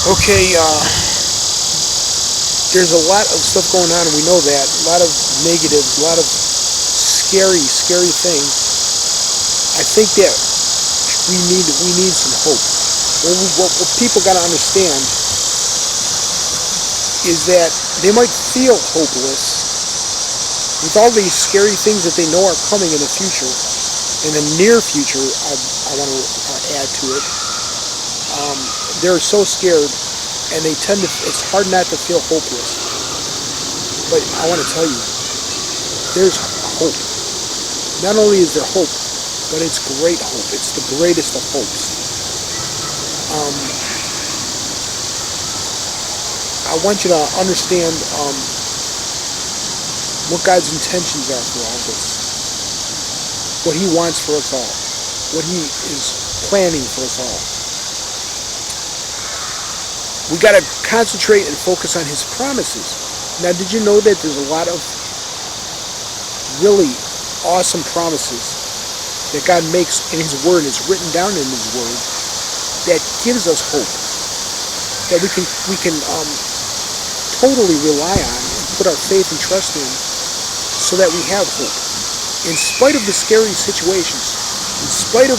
Okay, there's a lot of stuff going on, and we know that. A lot of negatives, a lot of scary things. I think that we need some hope. What people got to understand is that they might feel hopeless with all these scary things that they know are coming in the future, in the near future. I want to add to it. They're so scared, and they tend to. It's hard not to feel hopeless. But I want to tell you, there's hope. Not only is there hope, but it's great hope. It's the greatest of hopes. I want you to understand what God's intentions are for all this, what He wants for us all, what He is planning for us all. We got to concentrate and focus on His promises. Now, did you know that there's a lot of really awesome promises that God makes in His Word, is written down in His Word, that gives us hope, that we can totally rely on and put our faith and trust in, so that we have hope. In spite of the scary situations, in spite of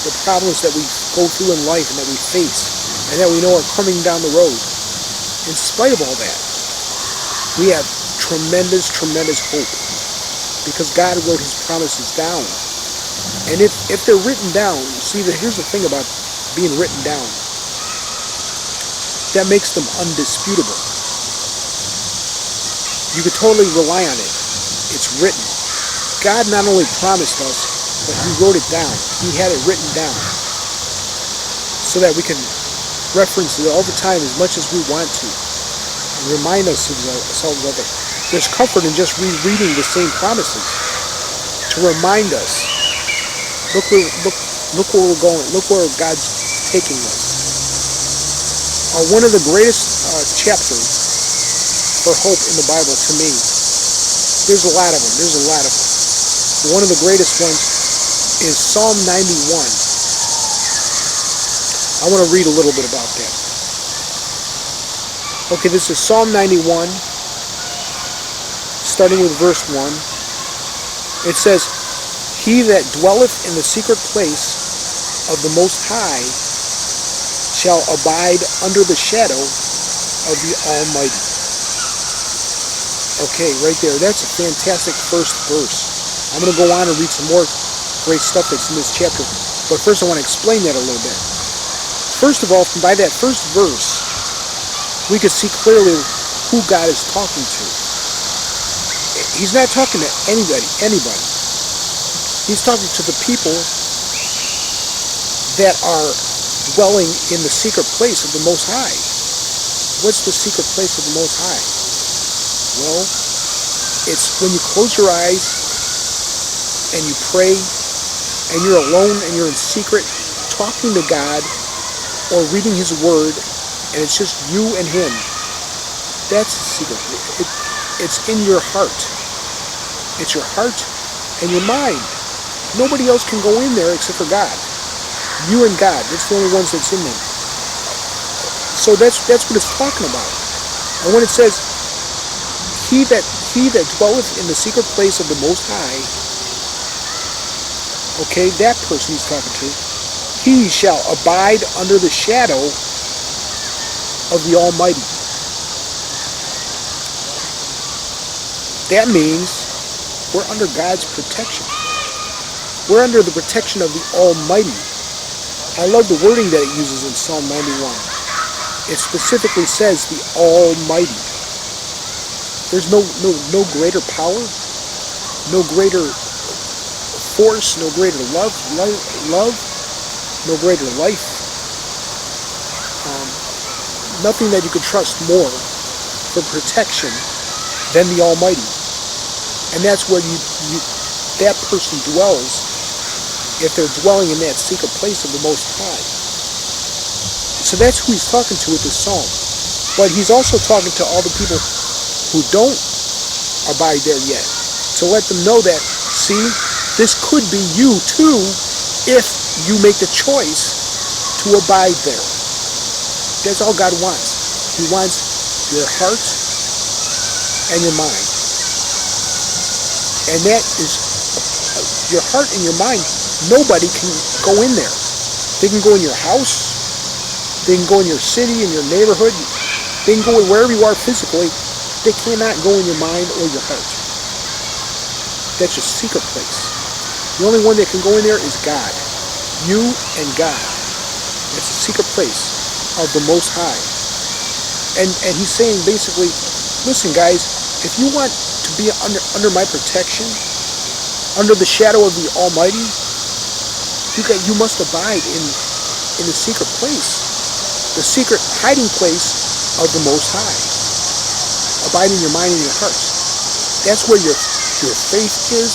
the problems that we go through in life and that we face, and that we know are coming down the road, in spite of all that, we have tremendous hope, because God wrote His promises down. And if they're written down, see, here's the thing about being written down, that makes them undisputable. You could totally rely on it. It's written. God not only promised us, but He wrote it down. He had it written down, so that we can reference it all the time as much as we want to, and remind ourselves of it. There's comfort in just rereading the same promises to remind us, look where we're going, look where God's taking us. One of the greatest chapters for hope in the Bible, to me, there's a lot of them. One of the greatest ones is Psalm 91. I want to read a little bit about that. Okay, this is Psalm 91, starting with verse 1. It says, "He that dwelleth in the secret place of the Most High shall abide under the shadow of the Almighty." Okay, right there. That's a fantastic first verse. I'm going to go on and read some more great stuff that's in this chapter. But first I want to explain that a little bit. First of all, by that first verse, we can see clearly who God is talking to. He's not talking to anybody. He's talking to the people that are dwelling in the secret place of the Most High. What's the secret place of the Most High? Well, it's when you close your eyes and you pray and you're alone and you're in secret talking to God, or reading His Word, and it's just you and Him. That's the secret. It's in your heart. It's your heart and your mind. Nobody else can go in there except for God. You and God. That's the only ones that's in there. So that's what it's talking about. And when it says, he that dwelleth in the secret place of the Most High, okay, that person He's talking to, he shall abide under the shadow of the Almighty. That means we're under God's protection. We're under the protection of the Almighty. I love the wording that it uses in Psalm 91. It specifically says the Almighty. There's no greater power, no greater force, no greater love, no greater life, nothing that you could trust more for protection than the Almighty. And that's where that person dwells, if they're dwelling in that secret place of the Most High. So that's who He's talking to with this psalm. But He's also talking to all the people who don't abide there yet, to let them know that, see, this could be you too, if you make the choice to abide there. That's all God wants. He wants your heart and your mind. And that is your heart and your mind. Nobody can go in there. They can go in your house. They can go in your city, in your neighborhood. They can go in wherever you are physically. They cannot go in your mind or your heart. That's your secret place. The only one that can go in there is God. You and God. It's a secret place of the Most High. And he's saying basically, listen guys, if you want to be under my protection, under the shadow of the Almighty, you must abide in the secret place, the secret hiding place of the Most High. Abide in your mind and your heart. That's where your faith is.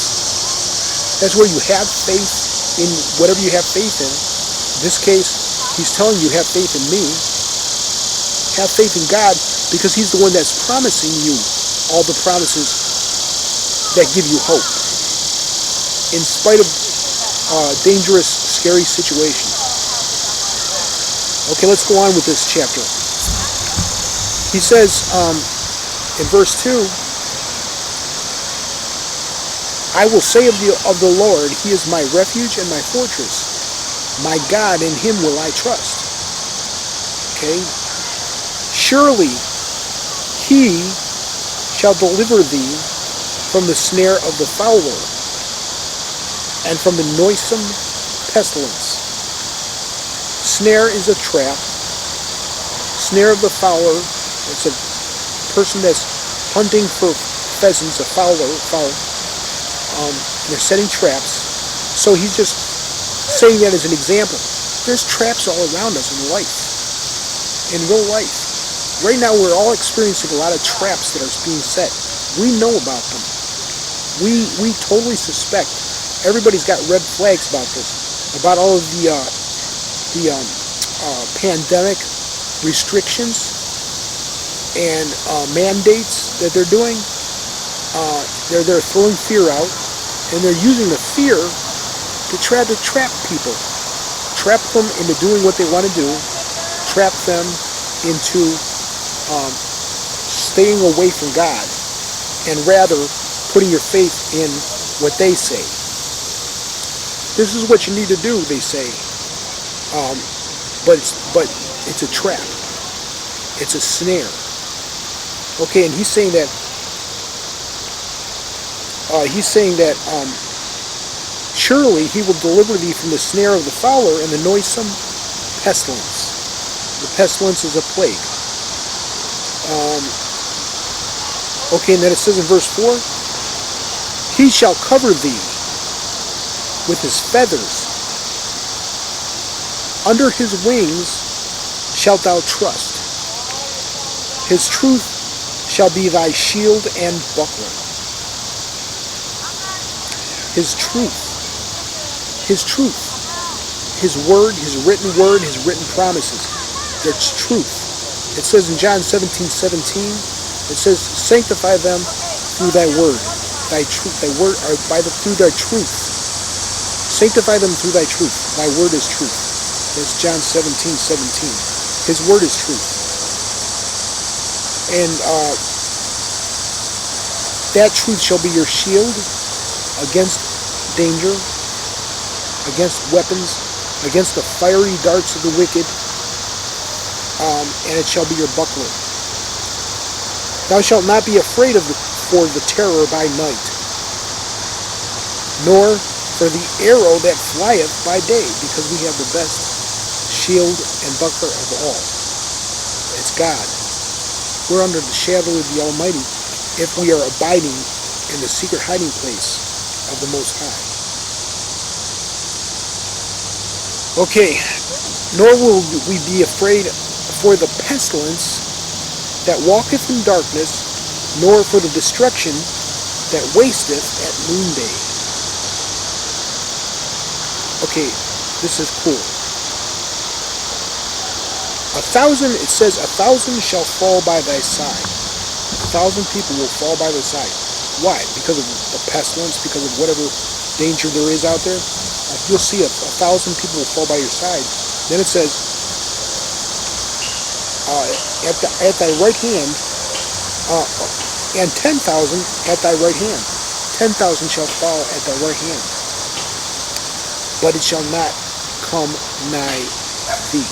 That's where you have faith in whatever you have faith in. In this case, he's telling you have faith in me. Have faith in God because he's the one that's promising you all the promises that give you hope. In spite of dangerous, scary situations. Okay, let's go on with this chapter. He says in verse 2, I will say of the Lord, he is my refuge and my fortress. My God, in him will I trust. Okay? Surely he shall deliver thee from the snare of the fowler and from the noisome pestilence. Snare is a trap. Snare of the fowler, it's a person that's hunting for pheasants, a fowler. They're setting traps. So he's just saying that as an example. There's traps all around us in life, in real life. Right now we're all experiencing a lot of traps that are being set. We know about them. We totally suspect. Everybody's got red flags about this, about all of the pandemic restrictions and mandates that they're doing. They're throwing fear out, and they're using the fear to try to trap people, trap them into doing what they want to do, trap them into staying away from God, and rather putting your faith in what they say. This is what you need to do, they say. But it's a trap. It's a snare. Okay, and he's saying that. Surely he will deliver thee from the snare of the fowler and the noisome pestilence. The pestilence is a plague. Okay, and then it says in verse 4, he shall cover thee with his feathers. Under his wings shalt thou trust. His truth shall be thy shield and buckler. His truth. His truth. His word, his written promises. That's truth. It says in John 17:17, it says, sanctify them through thy word. Thy truth, thy word, through thy truth. Sanctify them through thy truth. Thy word is truth. That's John 17:17. His word is truth. And that truth shall be your shield against danger, against weapons, against the fiery darts of the wicked, and it shall be your buckler. Thou shalt not be afraid for the terror by night, nor for the arrow that flieth by day, because we have the best shield and buckler of all. It's God. We're under the shadow of the Almighty if we are abiding in the secret hiding place of the Most High. Okay, nor will we be afraid for the pestilence that walketh in darkness, nor for the destruction that wasteth at noonday. Okay, this is cool. It says, 1,000 shall fall by thy side. 1,000 people will fall by thy side. Why? Because of the pestilence, because of whatever danger there is out there. You'll see 1,000 people will fall by your side. Then it says, at thy right hand, and 10,000 at thy right hand. 10,000 shall fall at thy right hand, but it shall not come nigh thee.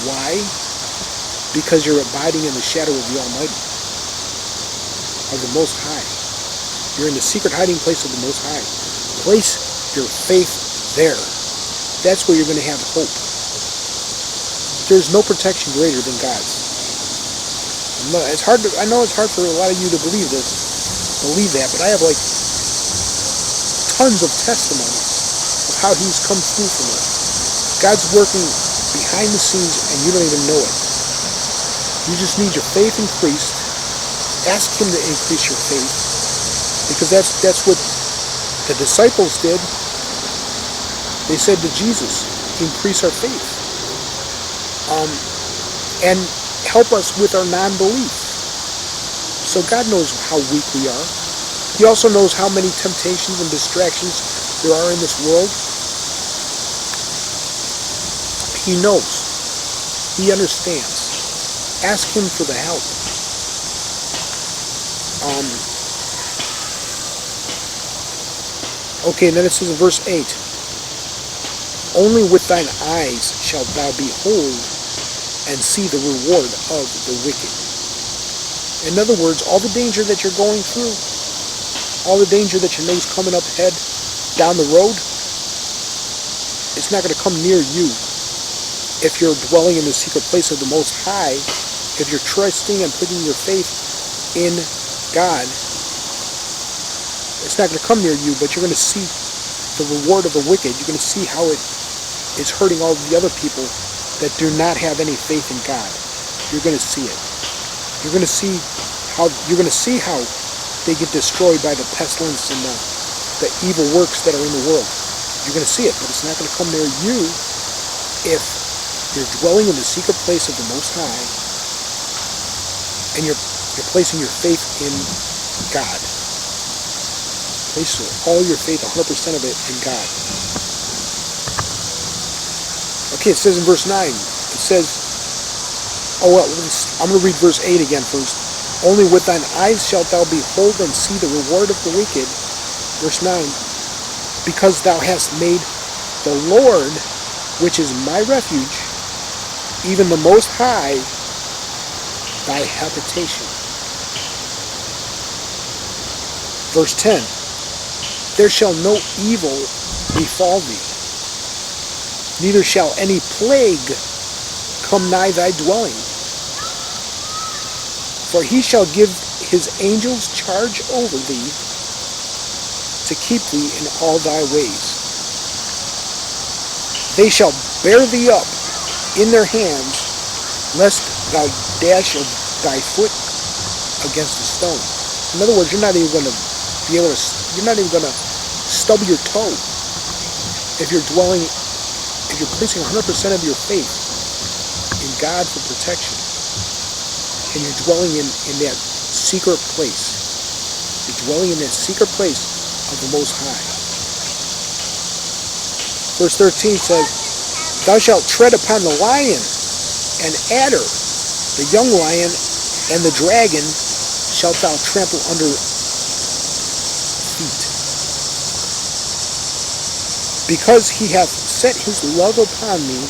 Why? Because you're abiding in the shadow of the Almighty, of the Most High. You're in the secret hiding place of the Most High. Place your faith there. That's where you're going to have hope. There's no protection greater than God's. It's hard. I know it's hard for a lot of you to believe that, but I have like tons of testimonies of how He's come through for me. God's working behind the scenes, and you don't even know it. You just need your faith increased. Ask Him to increase your faith, because that's what the disciples did. They said to Jesus, "Increase our faith, and help us with our non-belief." So God knows how weak we are. He also knows how many temptations and distractions there are in this world. He knows. He understands. Ask Him for the help. Okay, and then it says in verse 8, "Only with thine eyes shalt thou behold and see the reward of the wicked." In other words, all the danger that you're going through, all the danger that you know is coming up ahead, down the road, it's not going to come near you if you're dwelling in the secret place of the Most High, if you're trusting and putting your faith in God. It's not going to come near you, but you're going to see the reward of the wicked. You're going to see how it is hurting all the other people that do not have any faith in God. You're going to see it. You're going to see how they get destroyed by the pestilence and the evil works that are in the world. You're going to see it, but it's not going to come near you if you're dwelling in the secret place of the Most High and you're placing your faith in God. Place all your faith, 100% of it, in God. Okay, it says in verse 9, it says, I'm going to read verse 8 again first. "Only with thine eyes shalt thou behold and see the reward of the wicked." Verse 9, "Because thou hast made the Lord, which is my refuge, even the Most High, thy habitation." Verse 10, "There shall no evil befall thee, neither shall any plague come nigh thy dwelling. For he shall give his angels charge over thee, to keep thee in all thy ways. They shall bear thee up in their hands, lest thou dash thy foot against a stone." In other words, you're not even going to stub your toe if you're placing 100% of your faith in God for protection, and you're dwelling in that secret place. You're dwelling in that secret place of the Most High. Verse 13 says, "Thou shalt tread upon the lion and adder, the young lion and the dragon shalt thou trample under feet. Because he hath set his love upon me,